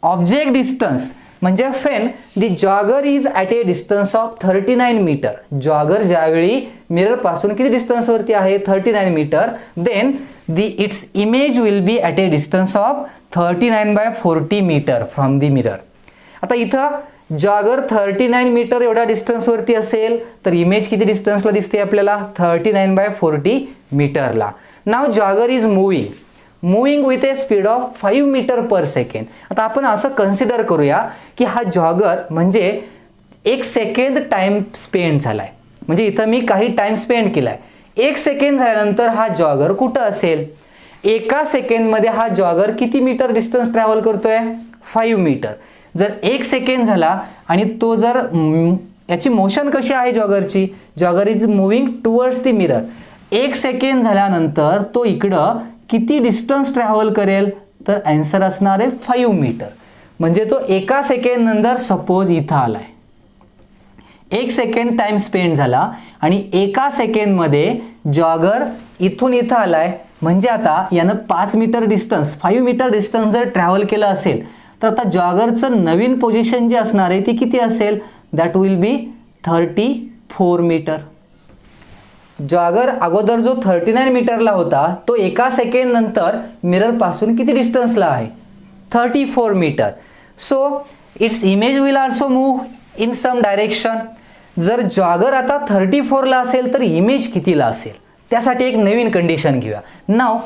ऑब्जेक्ट डिस्टन्स म्हणजे फेन the jogger is at a distance of 39 metre. Jogger ज्यावेळी मिरर पासून किती डिस्टन्स वरती आहे 39 मीटर, then the its image will be at a distance of 39/40 metre from the mirror. आता इथं जॉगर 39 मीटर एवढ्या डिस्टन्स वरती असेल तर इमेज किती डिस्टन्सला दिसते आपल्याला 39/40 मीटरला. Now jogger is moving with a speed of 5 metre per second. आता आपण असं कन्सिडर करूया की हा जॉगर म्हणजे 1 सेकंद टाइम स्पेंड झालाय, म्हणजे इथं मी काही टाइम स्पेंड केलाय. 1 सेकंद झाल्यानंतर हा जॉगर कुठं असेल. एका सेकंडमध्ये हा जॉगर किती मीटर डिस्टन्स ट्रॅव्हल करतोय 5 मीटर. जर 1 सेकंड झाला आणि तो जर याची मोशन कशी आहे जॉगरची, jogger is moving towards the mirror. 1 second झाल्यानंतर तो इकडं किती डिस्टन्स ट्रॅव्हल करेल तर आन्सर असणार आहे 5 मीटर. म्हणजे तो एका सेकंड नंतर सपोज इथं आलाय, 1 सेकंड टाइम स्पेंड झाला आणि एका सेकंडमध्ये जॉगर इथून इथं आलाय, म्हणजे आता यानं 5 मीटर डिस्टन्स 5 मीटर डिस्टन्स जर ट्रॅव्हल केलं असेल तर आता जॉगरचं नवीन पोझिशन जी असणार आहे ती किती असेल that will be 34 metre. Jogger अगोदर जो 39 मीटरला होता तो एका सेकंड नंतर मिरर पासून किती डिस्टन्सला आहे 34 metre. So its image will also move in some direction. जर जॉगर आता 34ला असेल तर इमेज कितीला असेल त्यासाठी एक नवीन कंडिशन घेऊया. Now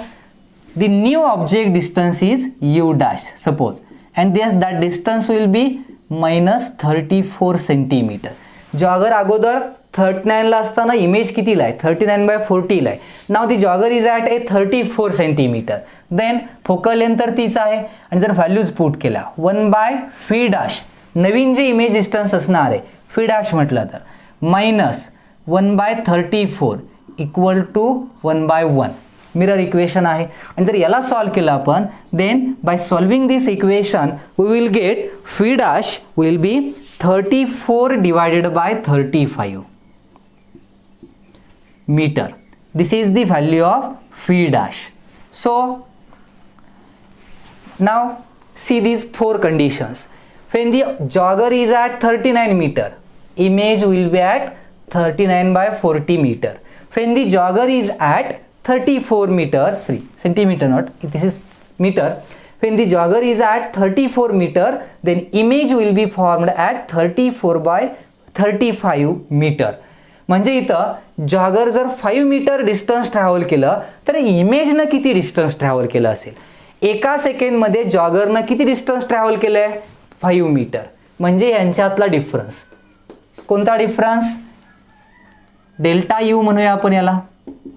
the new object distance is u dash suppose and that distance will be -34 centimetre. Jogger अगोदर 39ला असताना इमेज कितीला आहे 39/40 आहे. Now the jogger is at a 34 centimetre. Then focal length तर तीच आहे आणि जर व्हॅल्यूज पुट केल्या 1/φ डॅश नवीन जे इमेज डिस्टन्स असणार आहे φ डॅश म्हटलं तर -1/34 इक्वल टू 1/1 मिरर इक्वेशन आहे. आणि जर याला सॉल्व केलं आपण then by solving this equation we will get φ dash will be 34 divided by 35 meter. This is the value of φ dash. So now see these 4 conditions. When the jogger is at 39 meter, image will be at 39/40 meter. When the jogger is at 34 meter, sorry centimeter not, this is meter. When the jogger is at 34 meter, then image will be formed at 34/35 meter. म्हणजे इथं jogger जर 5 metre distance travel केलं तर इमेजनं किती distance travel केलं असेल. एका सेकंडमध्ये जॉगरनं किती डिस्टन्स ट्रॅव्हल केलं आहे 5 मीटर. म्हणजे यांच्यातला डिफरन्स कोणता डिफरन्स डेल्टा यू म्हणूया आपण याला.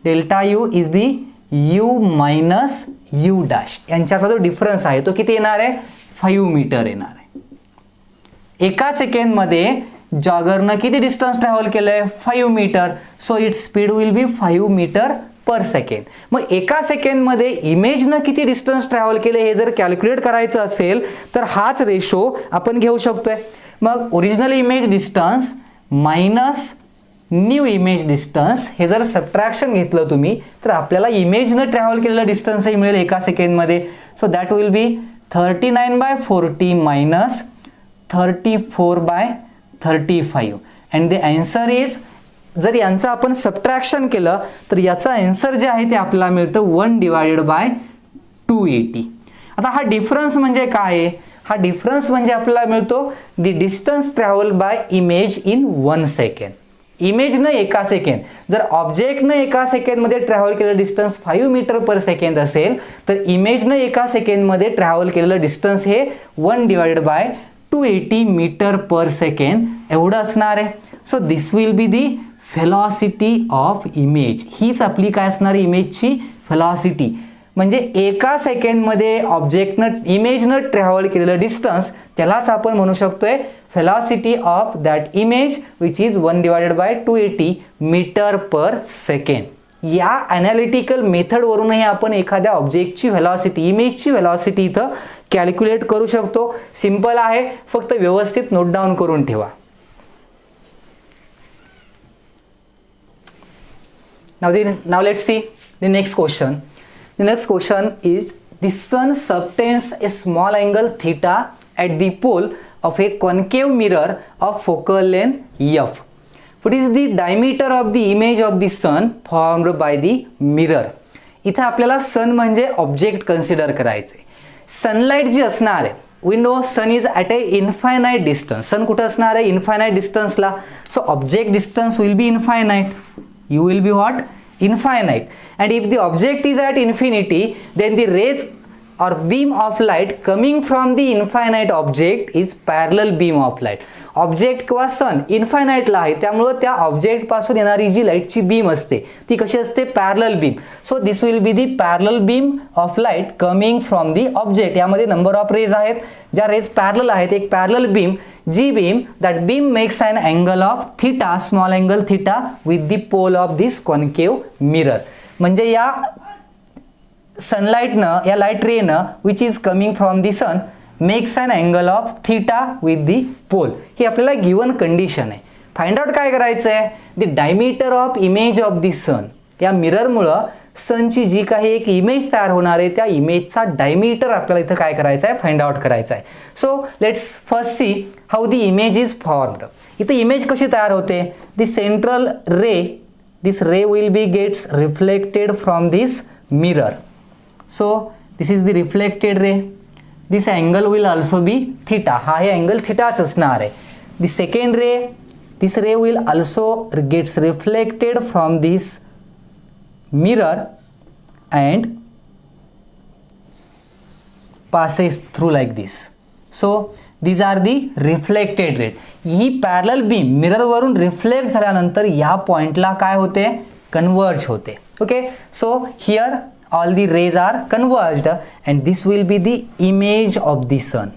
Delta U is the u minus U dash. यांच्यातला जो डिफरन्स आहे तो किती येणार आहे 5 मीटर येणार आहे. एका सेकंडमध्ये जॉगरनं किती डिस्टन्स ट्रॅव्हल केलंय 5 metre. So its speed will be 5 metre per second. मग एका सेकंडमध्ये इमेजनं किती डिस्टन्स ट्रॅव्हल केले हे जर कॅल्क्युलेट करायचं असेल तर हाच रेशो आपण घेऊ शकतोय. मग original image distance minus new image distance हे जर सबट्रॅक्शन घेतलं तुम्ही तर आपल्याला इमेजनं ट्रॅव्हल केलेलं डिस्टन्सही मिळेल एका सेकंडमध्ये. So that will be 39/40 minus 34/35 and the answer is जर यांचं आपण सबट्रॅक्शन केलं तर याचं आन्सर जे आहे ते आपल्याला मिळतं 1/280. आता हा डिफरन्स म्हणजे काय आहे. हा डिफरन्स म्हणजे आपल्याला मिळतो the distance travel by image in 1 second. इमेजनं एका सेकंड, जर ऑब्जेक्टनं एका सेकंडमध्ये ट्रॅव्हल केलेलं डिस्टन्स 5 मीटर पर सेकंड असेल तर इमेजनं एका सेकंडमध्ये ट्रॅव्हल केलेलं डिस्टन्स हे 1/280 मीटर पर सेकंड एवढं असणार आहे. So this will be the velocity of image. हीच आपली काय असणार आहे इमेजची व्हेलॉसिटी. म्हणजे एका सेकंडमध्ये इमेजनं ट्रॅव्हल केलेलं डिस्टन्स त्यालाच आपण म्हणू शकतोय velocity of that image which is 1/280 metre per second. या ॲनालिटिकल मेथडवरूनही आपण एखाद्या ऑब्जेक्टची व्हेलॉसिटी, इमेजची व्हेलॉसिटी इथं कॅल्क्युलेट करू शकतो. सिंपल आहे, फक्त व्यवस्थित नोट डाऊन करून ठेवा. Now let's see the next question. The next question is the sun subtends a small angle theta at the pole of a concave mirror of focal length f. What is the diameter of the image of the sun formed by the mirror? इथे आपल्याला सन म्हणजे object consider करायचे. Sunlight जी असणार आहे, we know sun is at a infinite distance. सन कुठे असणार आहे? Infinite डिस्टन्सला. So object distance will be infinite. You will be what? Infinite. And if the object is at infinity, then the rays or beam of light coming from the infinite object is parallel beam of light. Object किंवा सन इन्फायनाइटला आहे, त्यामुळं त्या object पासून येणारी जी लाईटची beam असते ती कशी असते? Parallel beam. So this will be the parallel beam of light coming from the object. यामध्ये नंबर ऑफ रेज आहेत, ज्या रेज पॅरलल आहेत. एक पॅरलल बीम, जी beam that beam makes an angle of theta, small angle theta with the pole of this concave mirror. म्हणजे या सनलाइटनं, या लाईट रेनं which is coming from the sun makes an angle of theta with the pole. ही आपल्याला given condition आहे. Find out काय करायचं आहे? The diameter of image of the sun. या मिररमुळं सनची जी काही एक इमेज तयार होणार आहे त्या इमेजचा डायमीटर आपल्याला इथं काय करायचं आहे? फाइंड आउट करायचं आहे. So let's first see how the image is formed. इथं इमेज कशी तयार होते? The central ray, this ray will be gets reflected from this mirror. So this is the reflected ray. This angle will also be theta. हा हे angle थिटाच असणार आहे. The second ray, this ray will also gets reflected from this mirror and passes through like this. So these are the reflected rays. He parallel beam mirror वरून reflect झाल्यानंतर या पॉइंटला काय होते? कन्वर्ज होते. Okay, so here all the rays are converged and this will be the image of the sun.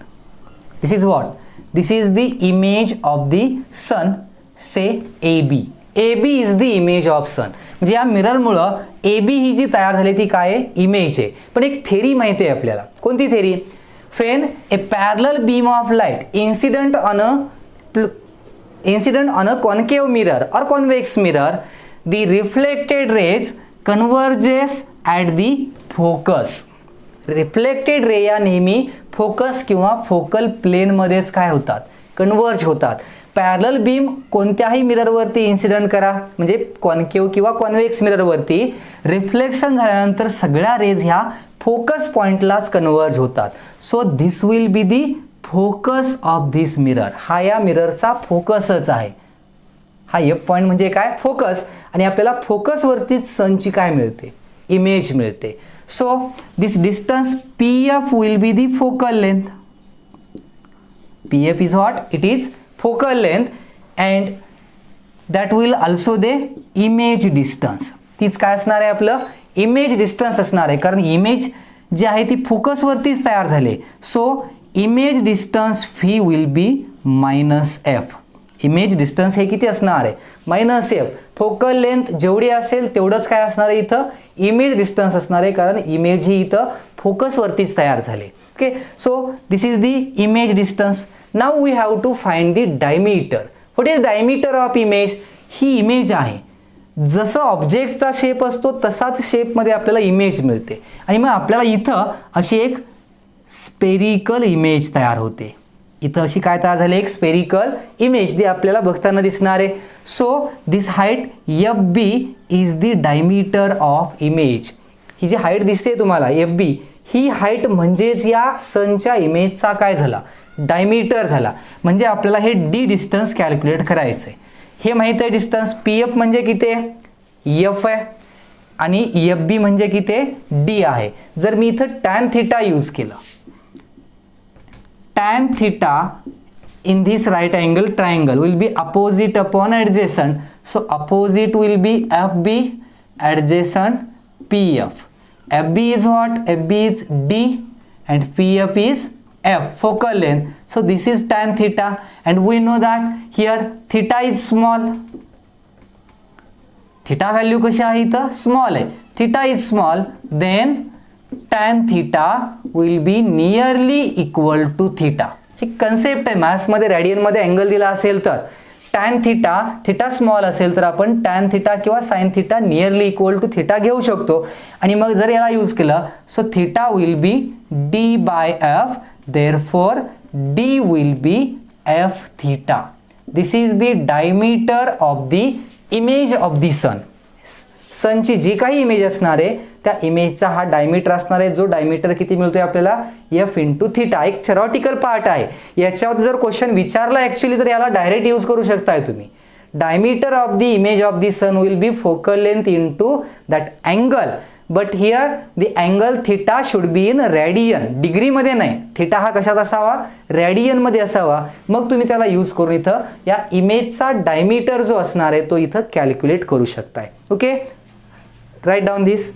This is what? This is the image of the sun, say AB. AB is the image of sun. म्हणजे या मिररमुळं AB ही जी तयार झाली ती काय आहे? Image आहे. पण एक थेरी माहिती आहे आपल्याला. कोणती theory? When a parallel beam of light incident on a concave mirror or convex mirror, the reflected rays converges at the focus. Reflected ray या नेहमी फोकस किंवा फोकल प्लेनमध्येच काय होतात? कन्वर्ज होतात. पॅरलल बीम कोणत्याही मिररवरती इन्सिडेंट करा, म्हणजे कॉन्केव किंवा कॉन्वेक्स मिररवरती रिफ्लेक्शन झाल्यानंतर सगळ्या रेज ह्या फोकस पॉइंटलाच कन्वर्ज होतात. So this will be the focus of this mirror. हा या मिररचा फोकसच आहे. हा एफ पॉइंट म्हणजे काय? फोकस. आणि आपल्याला फोकसवरतीच सनची काय मिळते? इमेज मिळते. So this distance PF will be the focal length. PF is what? It is focal length and that will also they image distance. तीच काय असणार आहे? आपलं इमेज डिस्टन्स असणार आहे, कारण इमेज जी आहे ती फोकसवरतीच तयार झाली. So image distance phi will be -f. Image distance हे किती असणार आहे? -f. फोकल लेंथ जेवढी असेल तेवढंच काय असणार आहे इथं? इमेज डिस्टन्स असणार आहे, कारण इमेज ही इथं फोकसवरतीच तयार झाली. Okay, so this is the image distance. Now we have to find the diameter. What is diameter of image? ही इमेज आहे, जसं ऑब्जेक्टचा शेप असतो तसाच शेपमध्ये आपल्याला इमेज मिळते. आणि मग आपल्याला इथं अशी एक स्पेरिकल इमेज तयार होते. इथं अशी काय तयार झाली? एक स्पेरिकल इमेज दी आपल्याला बघताना दिसणार आहे. So this height FB is the diameter of image. ही जी हाईट दिसते तुम्हाला FB, ही हाईट म्हणजेच या सनच्या इमेजचा काय झाला? डायमीटर झाला. म्हणजे आपल्याला हे D डिस्टन्स कॅल्क्युलेट करायचं आहे. हे माहिती आहे डिस्टन्स, पी एफ म्हणजे किती आहे, एफ आहे, आणि एफ बी म्हणजे किती आहे, डी आहे. जर मी इथं टॅन थिटा यूज केलं, tan theta in this right angle triangle will be opposite upon adjacent, so opposite will be FB, adjacent PF. FB is what? FB is D and PF is F, focal length. So this is tan theta, and we know that here theta is small. Theta value कशी आहे इथं, small आहे. Theta is small, then tan theta will be nearly equal to theta. एक concept आहे मॅथ्समध्ये, रेडियनमध्ये angle दिला असेल तर टॅन थिटा, थिटा स्मॉल असेल तर आपण टॅन थिटा किंवा sine theta nearly equal to theta घेऊ शकतो. आणि मग जर याला यूज केलं, so theta will be D by F, therefore D will be F theta. This is the diameter of the image of the sun. सनची जी काही इमेज असणार आहे त्या इमेजचा हा डायमीटर असणार आहे, जो डायमीटर किती मिळतोय आपल्याला, एफ इंटू थिटा. एक थेरॉटिकल पार्ट आहे, याच्यावर जर क्वेश्चन विचारला ऍक्च्युअली तर याला डायरेक्ट यूज करू शकताय तुम्ही. Diameter of the image of the sun will be focal length into that angle, but here the angle theta should be in radian, डिग्रीमध्ये नाही. थिटा हा कशात असावा, रेडियनमध्ये असावा. मग तुम्ही त्याला यूज करून इथं या इमेजचा डायमीटर जो असणार आहे तो इथं कॅल्क्युलेट करू शकताय. Okay, write down this.